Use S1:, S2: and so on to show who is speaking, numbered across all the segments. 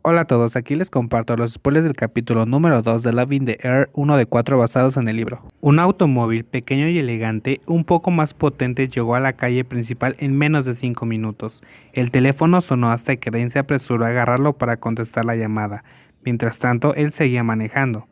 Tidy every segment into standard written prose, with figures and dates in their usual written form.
S1: Hola a todos, aquí les comparto los spoilers del capítulo número 2 de Love in the Air, uno de 4 basados en el libro. Un automóvil pequeño y elegante, un poco más potente, llegó a la calle principal en menos de 5 minutos. El teléfono sonó hasta que Rain se apresuró a agarrarlo para contestar la llamada. Mientras tanto, él seguía manejando.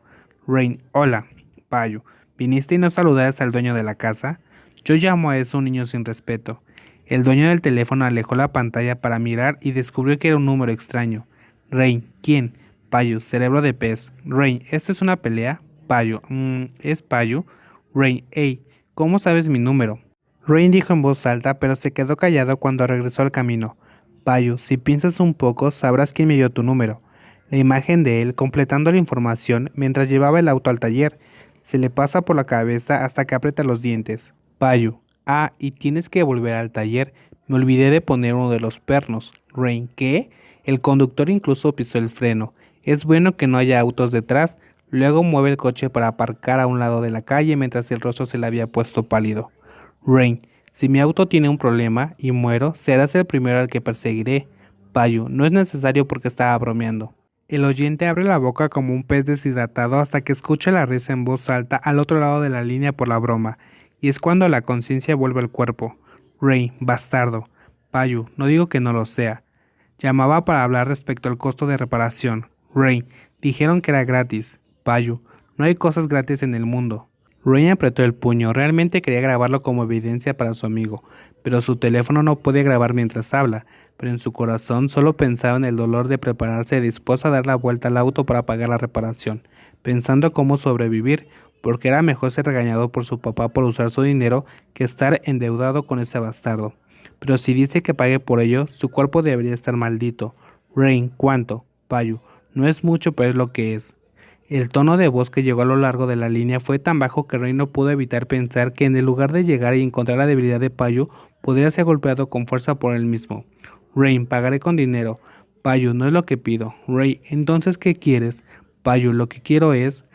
S1: Rain, hola, Payu, ¿viniste y no saludaste al dueño de la casa? Yo llamo a eso un niño sin respeto. El dueño del teléfono alejó la pantalla para mirar y descubrió que era un número extraño. Rain, ¿quién? Payu, cerebro de pez. Rain, ¿esto es una pelea? Payu, ¿es Payu? Rain, hey, ¿cómo sabes mi número? Rain dijo en voz alta, pero se quedó callado cuando regresó al camino. Payu, si piensas un poco, sabrás quién me dio tu número. La imagen de él completando la información mientras llevaba el auto al taller. Se le pasa por la cabeza hasta que aprieta los dientes. Payu, y tienes que volver al taller. Me olvidé de poner uno de los pernos. Rain, ¿qué? El conductor incluso pisó el freno. Es bueno que no haya autos detrás. Luego mueve el coche para aparcar a un lado de la calle mientras el rostro se le había puesto pálido. Rain, si mi auto tiene un problema y muero, serás el primero al que perseguiré. Payu, no es necesario porque estaba bromeando. El oyente abre la boca como un pez deshidratado hasta que escucha la risa en voz alta al otro lado de la línea por la broma, y es cuando la conciencia vuelve al cuerpo. Rain, bastardo. Payu, no digo que no lo sea. Llamaba para hablar respecto al costo de reparación. Rain, dijeron que era gratis. Payu, no hay cosas gratis en el mundo. Rain apretó el puño, realmente quería grabarlo como evidencia para su amigo, pero su teléfono no puede grabar mientras habla, pero en su corazón solo pensaba en el dolor de prepararse dispuesto a dar la vuelta al auto para pagar la reparación, pensando cómo sobrevivir, porque era mejor ser regañado por su papá por usar su dinero que estar endeudado con ese bastardo. Pero si dice que pague por ello, su cuerpo debería estar maldito. Rain, ¿cuánto? Payu, no es mucho, pero es lo que es. El tono de voz que llegó a lo largo de la línea fue tan bajo que Rain no pudo evitar pensar que en el lugar de llegar y encontrar la debilidad de Payu, podría ser golpeado con fuerza por él mismo. Rain, pagaré con dinero. Payu, no es lo que pido. Rain, entonces, ¿qué quieres? Payu, lo que quiero es...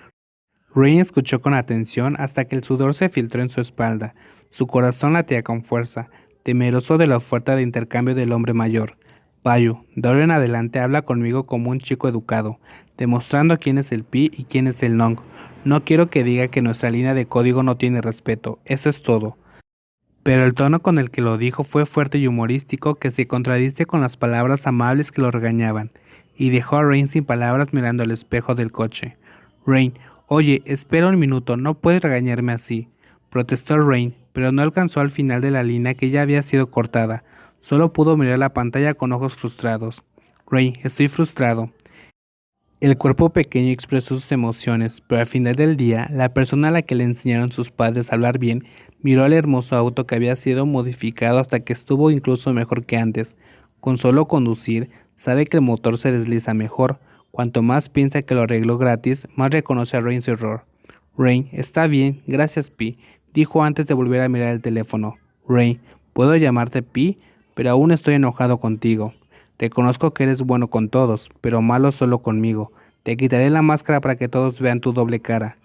S1: Rain escuchó con atención hasta que el sudor se filtró en su espalda. Su corazón latía con fuerza, temeroso de la oferta de intercambio del hombre mayor. Payu, de ahora en adelante habla conmigo como un chico educado, demostrando quién es el pi y quién es el nong. No quiero que diga que nuestra línea de código no tiene respeto, eso es todo. Pero el tono con el que lo dijo fue fuerte y humorístico que se contradice con las palabras amables que lo regañaban, y dejó a Rain sin palabras mirando el espejo del coche. Rain, oye, espera un minuto, no puedes regañarme así, protestó Rain, pero no alcanzó al final de la línea que ya había sido cortada. Solo pudo mirar la pantalla con ojos frustrados. Rain, estoy frustrado. El cuerpo pequeño expresó sus emociones, pero al final del día, la persona a la que le enseñaron sus padres a hablar bien miró al hermoso auto que había sido modificado hasta que estuvo incluso mejor que antes. Con solo conducir, sabe que el motor se desliza mejor. Cuanto más piensa que lo arregló gratis, más reconoce a Rain su error. Rain, está bien, gracias Pi, dijo antes de volver a mirar el teléfono. Rain, puedo llamarte Pi, pero aún estoy enojado contigo. Reconozco que eres bueno con todos, pero malo solo conmigo. Te quitaré la máscara para que todos vean tu doble cara.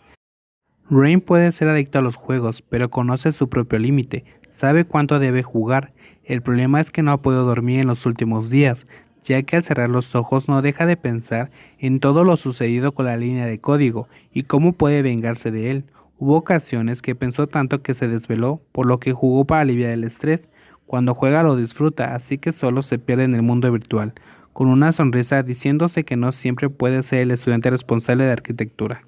S1: Rain puede ser adicto a los juegos, pero conoce su propio límite, sabe cuánto debe jugar. El problema es que no ha podido dormir en los últimos días, ya que al cerrar los ojos no deja de pensar en todo lo sucedido con la línea de código y cómo puede vengarse de él. Hubo ocasiones que pensó tanto que se desveló, por lo que jugó para aliviar el estrés. Cuando juega lo disfruta, así que solo se pierde en el mundo virtual, con una sonrisa diciéndose que no siempre puede ser el estudiante responsable de arquitectura.